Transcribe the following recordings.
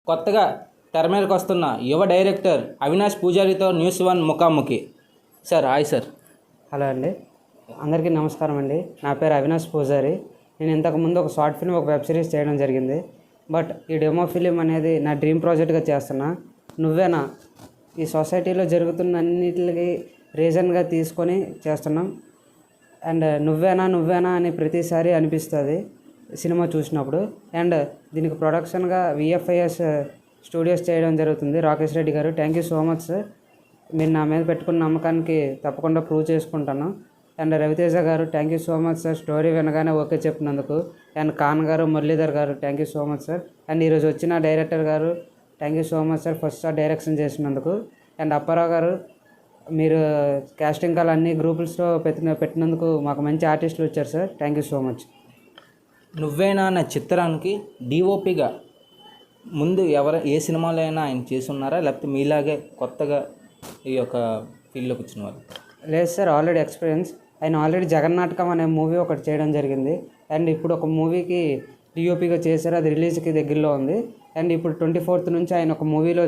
కొత్తగా తెర మీదకి వస్తున్న యువ డైరెక్టర్ అవినాష్ పూజారితో న్యూస్ వన్ ముఖాముఖి. Sir hi sir. హలో అండి, అందరికీ నమస్కారం అండి. నా పేరు అవినాష్ పూజారి. నేను ఇంతకుముందు ఒక షార్ట్ ఫిల్మ్, ఒక వెబ్ సిరీస్ చేయడం జరిగింది. బట్ ఈ డెమో ఫిలిం అనేది నా డ్రీమ్ ప్రాజెక్ట్గా చేస్తున్నా. నువ్వేనా ఈ సొసైటీలో జరుగుతున్న అన్నిటికి రీజన్గా తీసుకొని చేస్తున్నాం. అండ్ నువ్వేనా అని ప్రతిసారి అనిపిస్తుంది సినిమా చూసినప్పుడు. అండ్ దీనికి ప్రొడక్షన్గా విఎఫ్ఐఎస్ స్టూడియోస్ చేయడం జరుగుతుంది. రాకేష్ రెడ్డి గారు, thank you so much sir. మీరు నా మీద పెట్టుకున్న నమ్మకానికి తప్పకుండా ప్రూవ్ చేసుకుంటాను. అండ్ రవితేజ గారు, thank you so much sir. Story వినగానే ఓకే చెప్పినందుకు. అండ్ ఖాన్ గారు, మురళీధర్ గారు, thank you so much sir. And ఈరోజు వచ్చిన డైరెక్టర్ గారు, thank you so much sir, first sir direction చేసినందుకు. అండ్ అప్పారావు గారు, మీరు కాస్టింగ్ కాల్ అన్ని గ్రూపుల్స్లో పెట్టినందుకు మాకు మంచి ఆర్టిస్టులు వచ్చారు sir, thank you so much. నువ్వేనా అనే చిత్రానికి డిఓపిగా ముందు ఏ సినిమాలో అయినా ఆయన చేసి ఉన్నారా, లేకపోతే మీలాగే కొత్తగా ఈ యొక్క ఫీల్డ్లోకి వచ్చిన వాళ్ళు? లేదు సార్, ఆల్రెడీ ఎక్స్పీరియన్స్. ఆయన ఆల్రెడీ జగన్నాటకం అనే మూవీ ఒకటి చేయడం జరిగింది. అండ్ ఇప్పుడు ఒక మూవీకి డిఓపిగా చేశారు, అది రిలీజ్కి దగ్గరలో ఉంది. అండ్ ఇప్పుడు 24th నుంచి ఆయన ఒక మూవీలో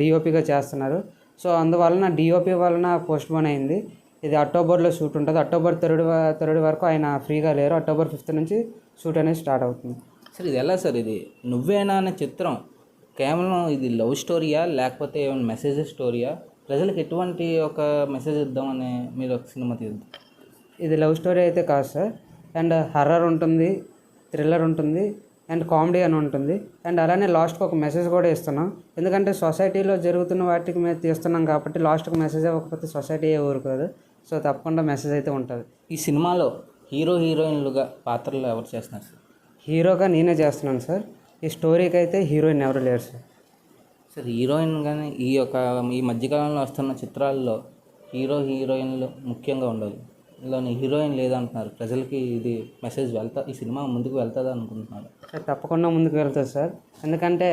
డిఓపిగా చేస్తున్నారు. సో అందువలన డిఓపి వలన పోస్ట్ పోన్ అయింది. ఇది అక్టోబర్లో షూట్ ఉంటుంది. అక్టోబర్ 3rd వరకు ఆయన ఫ్రీగా లేరు. అక్టోబర్ 5th నుంచి షూట్ అనేది స్టార్ట్ అవుతుంది. సార్ ఇది ఎలా సార్, ఇది నువ్వేనా అనే చిత్రం కేవలం ఇది లవ్ స్టోరీయా, లేకపోతే ఏమైనా మెసేజ్ స్టోరీయా? ప్రజలకు ఎటువంటి ఒక మెసేజ్ ఇద్దామని మీరు ఒక సినిమా తీద్దాం? ఇది లవ్ స్టోరీ అయితే కాదు సార్. అండ్ హర్రర్ ఉంటుంది, థ్రిల్లర్ ఉంటుంది, అండ్ కామెడీ అని ఉంటుంది. అండ్ అలానే లాస్ట్కి ఒక మెసేజ్ కూడా ఇస్తున్నాం. ఎందుకంటే సొసైటీలో జరుగుతున్న వాటికి మేము తీస్తున్నాం కాబట్టి లాస్ట్కి మెసేజ్ ఇవ్వకపోతే సొసైటీ ఊరుకోదు. సో తప్పకుండా మెసేజ్ అయితే ఉంటుంది. ఈ సినిమాలో హీరోయిన్లుగా పాత్రలు ఎవరు చేస్తున్నారు సార్? హీరోగా నేనే చేస్తున్నాను సార్. ఈ స్టోరీకి అయితే హీరోయిన్ ఎవరు లేరు సార్. సార్ హీరోయిన్ కానీ ఈ మధ్యకాలంలో వస్తున్న చిత్రాల్లో హీరోయిన్లు ముఖ్యంగా ఉండదు. ఇందులోని హీరోయిన్ లేదంటున్నారు. ప్రజలకి ఇది మెసేజ్ ఈ సినిమా ముందుకు వెళ్తుందా అనుకుంటున్నారు? సార్ తప్పకుండా ముందుకు వెళ్తుంది సార్. ఎందుకంటే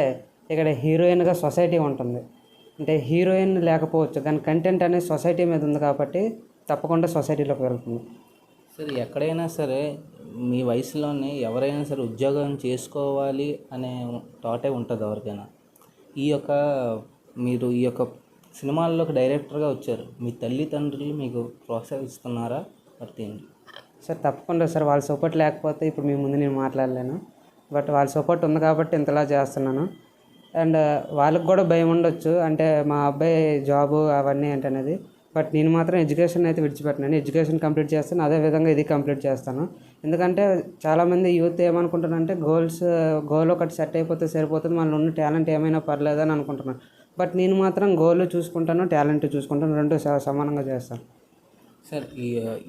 ఇక్కడ హీరోయిన్గా సొసైటీ ఉంటుంది. అంటే హీరోయిన్ లేకపోవచ్చు, దాని కంటెంట్ అనేది సొసైటీ మీద ఉంది కాబట్టి తప్పకుండా సొసైటీలోకి వెళ్తుంది. సార్ ఎక్కడైనా సరే మీ వయసులోనే ఎవరైనా సరే ఉద్యోగం చేసుకోవాలి అనే థాటే ఉంటుంది ఎవరికైనా. మీరు ఈ యొక్క సినిమాల్లోకి డైరెక్టర్గా వచ్చారు. మీ తల్లిదండ్రులు మీకు ప్రోత్సహిస్తున్నారా? ఏంటి సార్ తప్పకుండా సార్. వాళ్ళ సపోర్ట్ లేకపోతే ఇప్పుడు మీ ముందు నేను మాట్లాడలేను. బట్ వాళ్ళ సపోర్ట్ ఉంది కాబట్టి ఇంతలా చేస్తున్నాను. అండ్ వాళ్ళకి కూడా భయం ఉండొచ్చు, అంటే మా అబ్బాయి జాబు అవన్నీ ఏంటనేది. బట్ నేను మాత్రం ఎడ్యుకేషన్ అయితే విడిచిపెట్టినాను. ఎడ్యుకేషన్ కంప్లీట్ చేస్తాను, అదేవిధంగా ఇది కంప్లీట్ చేస్తాను. ఎందుకంటే చాలామంది యూత్ ఏమనుకుంటారంటే గోల్ ఒకటి సెట్ అయిపోతే సరిపోతుంది, మనలో ఉన్న టాలెంట్ ఏమైనా పర్లేదని అనుకుంటున్నాను. బట్ నేను మాత్రం గోల్ చూసుకుంటాను, టాలెంట్ చూసుకుంటాను, రెండు సమానంగా చేస్తాను. సార్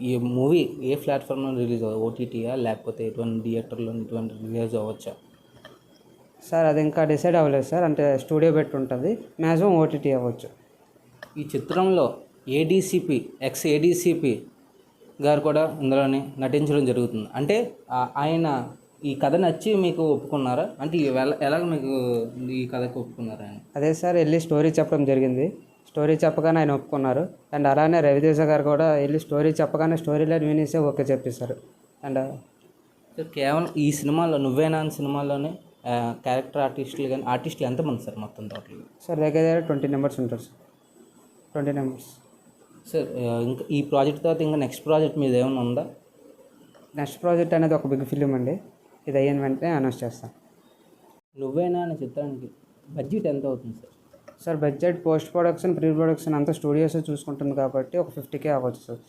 ఈ మూవీ ఏ ప్లాట్ఫామ్లో రిలీజ్ అవ్వదు? ఓటీటీయా, లేకపోతే ఎటువంటి థియేటర్లో ఇటువంటి రిలీజ్ అవ్వచ్చా? సార్ అది ఇంకా డిసైడ్ అవ్వలేదు సార్. అంటే స్టూడియో పెట్టి ఉంటుంది, మ్యాక్సిమం ఓటీటీ అవ్వచ్చు. ఈ చిత్రంలో ఎక్స్ ఏడీసీపీ గారు కూడా ఇందులోనే నటించడం జరుగుతుంది. అంటే ఆయన ఈ కథ నచ్చి మీకు ఒప్పుకున్నారా? అంటే ఎలాగ మీకు ఈ కథకు ఒప్పుకున్నారా ఆయన? అదే సార్, వెళ్ళి స్టోరీ చెప్పడం జరిగింది. స్టోరీ చెప్పగానే ఆయన ఒప్పుకున్నారు. అండ్ అలానే రవితేజ గారు కూడా వెళ్ళి స్టోరీ చెప్పగానే స్టోరీ లైన్ వినేసి ఓకే చెప్పేశారు. అండ్ కేవలం ఈ సినిమాలో నువ్వేనా అనే సినిమాలోనే క్యారెక్టర్ ఆర్టిస్టులు ఎంతమంది సార్ మొత్తం టోటల్? సార్ దగ్గర 20 members ఉంటారు సార్. 20 members. సార్ ఇంకా ఈ ప్రాజెక్ట్ తర్వాత ఇంకా నెక్స్ట్ ప్రాజెక్ట్ మీద ఏమైనా ఉందా? నెక్స్ట్ ప్రాజెక్ట్ అనేది ఒక బిగ్ ఫిలిం అండి. ఇది అయిన వెంటనే అనౌన్స్ చేస్తాను. నువ్వేనా అనే చిత్రానికి బడ్జెట్ ఎంత అవుతుంది sir? Sir budget post production, pre production అంతా స్టూడియోస్ చూసుకుంటుంది కాబట్టి ఒక 50K అవ్వచ్చు సార్.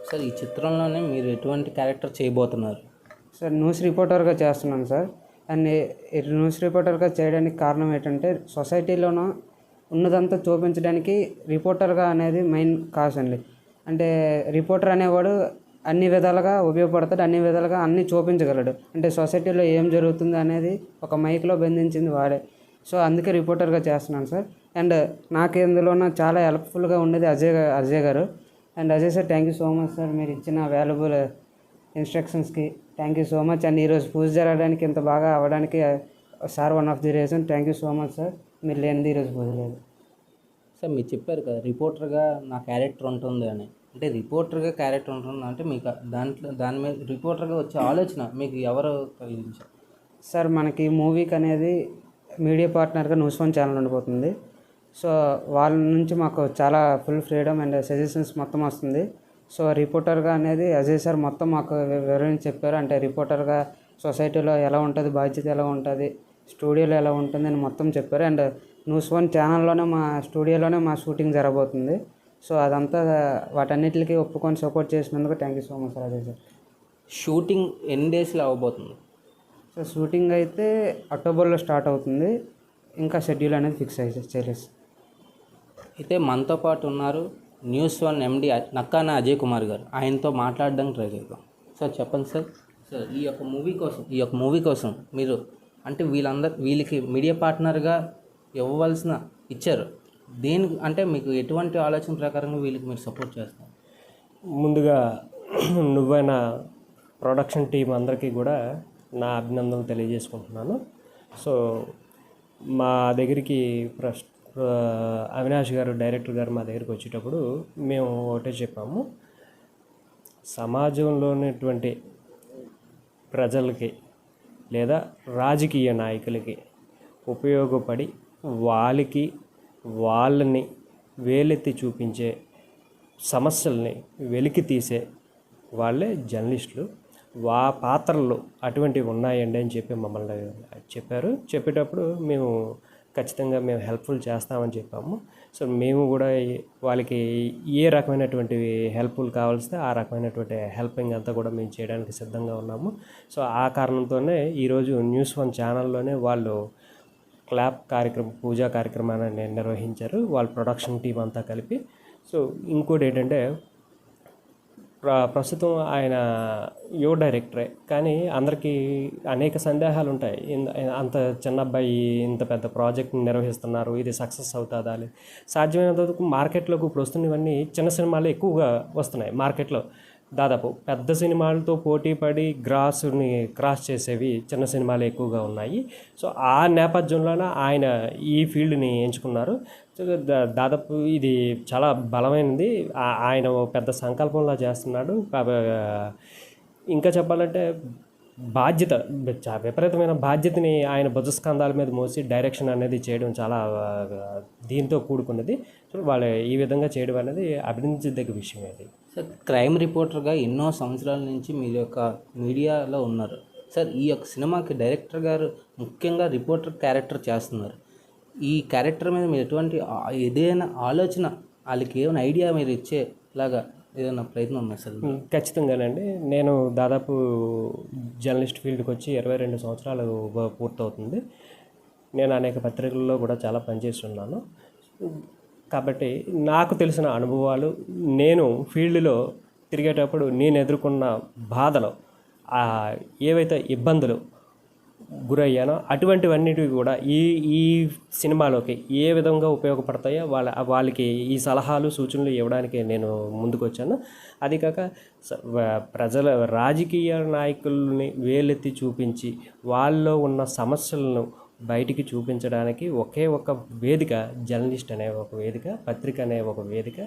సార్ ఈ చిత్రంలోనే మీరు ఎటువంటి క్యారెక్టర్ చేయబోతున్నారు? సార్ న్యూస్ రిపోర్టర్గా చేస్తున్నాను సార్. అండ్ న్యూస్ రిపోర్టర్గా చేయడానికి కారణం ఏంటంటే సొసైటీలోనూ ఉన్నదంతా చూపించడానికి రిపోర్టర్గా అనేది మెయిన్ కాజ్ అండి. అంటే రిపోర్టర్ అనేవాడు అన్ని విధాలుగా ఉపయోగపడతాడు, అన్ని విధాలుగా అన్నీ చూపించగలడు. అంటే సొసైటీలో ఏం జరుగుతుంది అనేది ఒక మైక్లో బంధించింది వాడే. సో అందుకే రిపోర్టర్గా చేస్తున్నాను సార్. అండ్ నాకు ఇందులోన చాలా హెల్ప్ఫుల్గా ఉండేది అజయ్ గారు. And Ajay sir, thank you so much sir. మీరు ఇచ్చిన వాల్యుబుల్ ఇన్స్ట్రక్షన్స్కి thank you so much. And ఈరోజు పూజ జరగడానికి ఇంత బాగా అవ్వడానికి sir one of the reason. Thank you so much sir. మీరు లేనిది ఈరోజు పూజ లేదు సార్. మీరు చెప్పారు కదా రిపోర్టర్గా నా క్యారెక్టర్ ఉంటుంది అని. అంటే రిపోర్టర్గా క్యారెక్టర్ ఉంటుంది అంటే మీకు దాని మీద రిపోర్టర్గా వచ్చే ఆలోచన మీకు ఎవరు కలిగించారు? సార్ మనకి మూవీకి అనేది మీడియా పార్ట్నర్గా న్యూస్ వన్ ఛానల్ ఉండిపోతుంది. సో వాళ్ళ నుంచి మాకు చాలా ఫుల్ ఫ్రీడమ్ అండ్ సజెషన్స్ మొత్తం వస్తుంది. సో రిపోర్టర్గా అనేది అజయ్ సార్ మొత్తం మాకు వివరించి చెప్పారు. అంటే రిపోర్టర్గా సొసైటీలో ఎలా ఉంటుంది, బాధ్యత ఎలా ఉంటుంది, స్టూడియోలో ఎలా ఉంటుంది అని మొత్తం చెప్పారు. అండ్ న్యూస్ వన్ ఛానల్లోనే మా స్టూడియోలోనే మా షూటింగ్ జరగబోతుంది. సో అదంతా వాటన్నిటికీ ఒప్పుకొని సపోర్ట్ చేసినందుకు thank you so much sir Ajay sir. Shooting ఎన్ని డేస్లో అవ్వబోతుంది? సో షూటింగ్ అయితే అక్టోబర్లో స్టార్ట్ అవుతుంది. ఇంకా షెడ్యూల్ అనేది ఫిక్స్ చేయలేదు. అయితే మనతో పాటు ఉన్నారు న్యూస్ వన్ ఎండి నక్కాన అజయ్ కుమార్ గారు. ఆయనతో మాట్లాడడానికి ట్రై చేద్దాం. సార్ చెప్పండి సార్. సార్ ఈ యొక్క మూవీ కోసం మీరు అంటే వీళ్ళకి మీడియా పార్ట్నర్గా ఇవ్వవలసిన ఇచ్చారు. దేనికి అంటే మీకు ఎటువంటి ఆలోచన ప్రకారంగా వీళ్ళకి మీరు సపోర్ట్ చేస్తారు? ముందుగా నువ్వైనా ప్రొడక్షన్ టీం అందరికీ కూడా నా అభినందనలు తెలియజేసుకుంటున్నాను. సో మా దగ్గరికి అవినాష్ గారు, డైరెక్టర్ గారు మా దగ్గరికి వచ్చేటప్పుడు మేము ఒకటే చెప్పాము, సమాజంలోనేటువంటి ప్రజలకి లేదా రాజకీయ నాయకులకి ఉపయోగపడి వాళ్ళని వేలెత్తి చూపించే సమస్యల్ని వెలికి తీసే వాళ్ళే జర్నలిస్టులు. పాత్రలు అటువంటివి ఉన్నాయండి అని చెప్పి మమ్మల్ని చెప్పారు. చెప్పేటప్పుడు మేము ఖచ్చితంగా మేము హెల్ప్ఫుల్ చేస్తామని చెప్పాము. సో మేము కూడా వాళ్ళకి ఏ రకమైనటువంటి హెల్ప్ఫుల్ కావాల్స్తే ఆ రకమైనటువంటి హెల్పింగ్ అంతా కూడా మేము చేయడానికి సిద్ధంగా ఉన్నాము. సో ఆ కారణంతోనే ఈరోజు న్యూస్ వన్ ఛానల్లోనే వాళ్ళు పూజా కార్యక్రమాన్ని నిర్వహించారు వాళ్ళ ప్రొడక్షన్ టీం అంతా కలిపి. సో ఇంకోటి ఏంటంటే ప్రస్తుతం ఆయన యువ డైరెక్టరే, కానీ అందరికీ అనేక సందేహాలు ఉంటాయి. అంత చిన్న అబ్బాయి ఇంత పెద్ద ప్రాజెక్ట్ని నిర్వహిస్తున్నారు, ఇది సక్సెస్ అవుతుందా? సాధ్యమైనంత వరకు మార్కెట్లోకి ఇప్పుడు వస్తున్నవన్నీ చిన్న సినిమాలు ఎక్కువగా వస్తున్నాయి. మార్కెట్లో దాదాపు పెద్ద సినిమాలతో పోటీ పడి క్రాస్ చేసేవి చిన్న సినిమాలు ఎక్కువగా ఉన్నాయి. సో ఆ నేపథ్యంలోనే ఆయన ఈ ఫీల్డ్ని ఎంచుకున్నారు. సో దాదాపు ఇది చాలా బలమైనది. ఆయన పెద్ద సంకల్పంలా చేస్తున్నాడు. ఇంకా చెప్పాలంటే విపరీతమైన బాధ్యతని ఆయన భుజస్కంధాల మీద మోసి డైరెక్షన్ అనేది చేయడం చాలా దీంతో కూడుకున్నది. సో వాళ్ళు ఈ విధంగా చేయడం అనేది అభినందించదగ్గ విషయం. అది సార్ క్రైమ్ రిపోర్టర్గా ఎన్నో సంవత్సరాల నుంచి మీరు యొక్క మీడియాలో ఉన్నారు. సార్ ఈ యొక్క సినిమాకి డైరెక్టర్ గారు ముఖ్యంగా రిపోర్టర్ క్యారెక్టర్ చేస్తున్నారు. ఈ క్యారెక్టర్ మీద మీరు ఎటువంటి ఏదైనా ఆలోచన, వాళ్ళకి ఏమైనా ఐడియా మీరు ఇచ్చేలాగా ఏదైనా ప్రయత్నం ఉందా సార్? ఖచ్చితంగానండి. నేను దాదాపు జర్నలిస్ట్ ఫీల్డ్కి వచ్చి 22 సంవత్సరాలు పూర్తవుతుంది. నేను అనేక పత్రికల్లో కూడా చాలా పనిచేస్తున్నాను. కాబట్టి నాకు తెలిసిన అనుభవాలు, నేను ఫీల్డ్లో తిరిగేటప్పుడు నేను ఎదుర్కొన్న బాధలు, ఏవైతే ఇబ్బందులు గురయ్యానో అటువంటివన్నిటివి కూడా ఈ సినిమాలోకి ఏ విధంగా ఉపయోగపడతాయో వాళ్ళకి ఈ సలహాలు సూచనలు ఇవ్వడానికి నేను ముందుకు వచ్చాను. అది కాక రాజకీయ నాయకుల్ని వేలెత్తి చూపించి వాళ్ళలో ఉన్న సమస్యలను బయటికి చూపించడానికి ఒకే ఒక వేదిక జర్నలిస్ట్ అనే ఒక వేదిక, పత్రిక అనే ఒక వేదిక.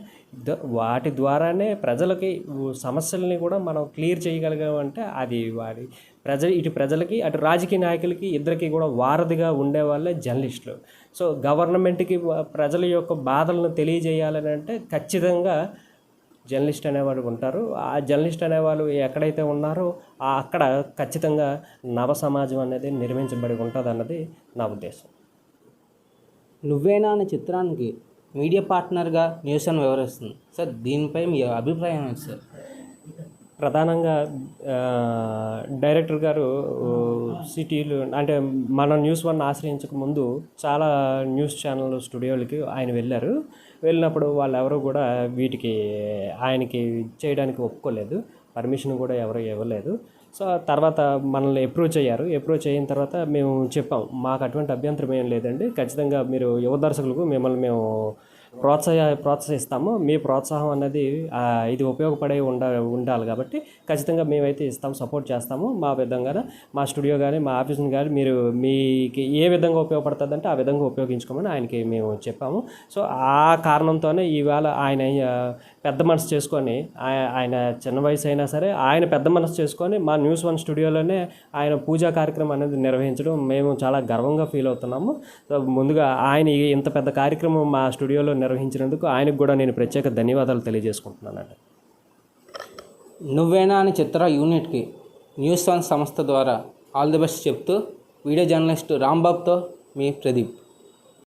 వాటి ద్వారానే ప్రజలకి సమస్యల్ని కూడా మనం క్లియర్ చేయగలిగామంటే అది ఇటు ప్రజలకి అటు రాజకీయ నాయకులకి ఇద్దరికి కూడా వారధిగా ఉండేవాళ్ళే జర్నలిస్టులు. సో గవర్నమెంట్కి ప్రజల యొక్క బాధలను తెలియజేయాలని అంటే ఖచ్చితంగా జర్నలిస్ట్ అనేవాళ్ళు ఉంటారు. ఆ జర్నలిస్ట్ అనేవాళ్ళు ఎక్కడైతే ఉన్నారో అక్కడ ఖచ్చితంగా నవ సమాజం అనేది నిర్మించబడి ఉంటుంది అన్నది నా ఉద్దేశం. నువ్వేనా అనే చిత్రానికి మీడియా పార్ట్నర్గా న్యూస్ వన్ వ్యవహరిస్తుంది. సార్ దీనిపై మీ అభిప్రాయం ఏంటి సార్? ప్రధానంగా డైరెక్టర్ గారు సిటీలు అంటే మన న్యూస్ వన్ ఆశ్రయించక ముందు చాలా న్యూస్ ఛానల్ స్టూడియోలకి ఆయన వెళ్ళారు. వెళ్ళినప్పుడు వాళ్ళు ఎవరు కూడా ఆయనకి చేయడానికి ఒప్పుకోలేదు, పర్మిషన్ కూడా ఎవరు ఇవ్వలేదు. సో తర్వాత మనల్ని అప్రోచ్ అయిన తర్వాత మేము చెప్పాం, మాకు అటువంటి అభ్యంతరం ఏం లేదండి, ఖచ్చితంగా మీరు యువ దర్శకులకు మిమ్మల్ని మేము ప్రోత్సహిస్తాము. మీ ప్రోత్సాహం అనేది ఇది ఉపయోగపడే ఉండాలి కాబట్టి ఖచ్చితంగా మేమైతే ఇస్తాము, సపోర్ట్ చేస్తాము. మా విధంగా మా స్టూడియో కానీ మా ఆఫీస్ని కానీ మీరు మీకు ఏ విధంగా ఉపయోగపడుతుందంటే ఆ విధంగా ఉపయోగించుకోమని ఆయనకి మేము చెప్పాము. సో ఆ కారణంతోనే ఈవేళ ఆయన పెద్ద మనసు చేసుకొని ఆయన చిన్న వయసు అయినా సరే ఆయన పెద్ద మనసు చేసుకొని మా న్యూస్ వన్ స్టూడియోలోనే ఆయన పూజా కార్యక్రమం అనేది నిర్వహించడం మేము చాలా గర్వంగా ఫీల్ అవుతున్నాము. సో ముందుగా ఆయన ఇంత పెద్ద కార్యక్రమం మా స్టూడియోలో నిర్వహించినందుకు ఆయనకు కూడా నేను ప్రత్యేక ధన్యవాదాలు తెలియజేసుకుంటున్నానండి. నువ్వేనా అని చిత్ర యూనిట్కి న్యూస్ వన్ సంస్థ ద్వారా ఆల్ ది బెస్ట్ చెప్తూ వీడియో జర్నలిస్ట్ రాంబాబుతో మీ ప్రదీప్.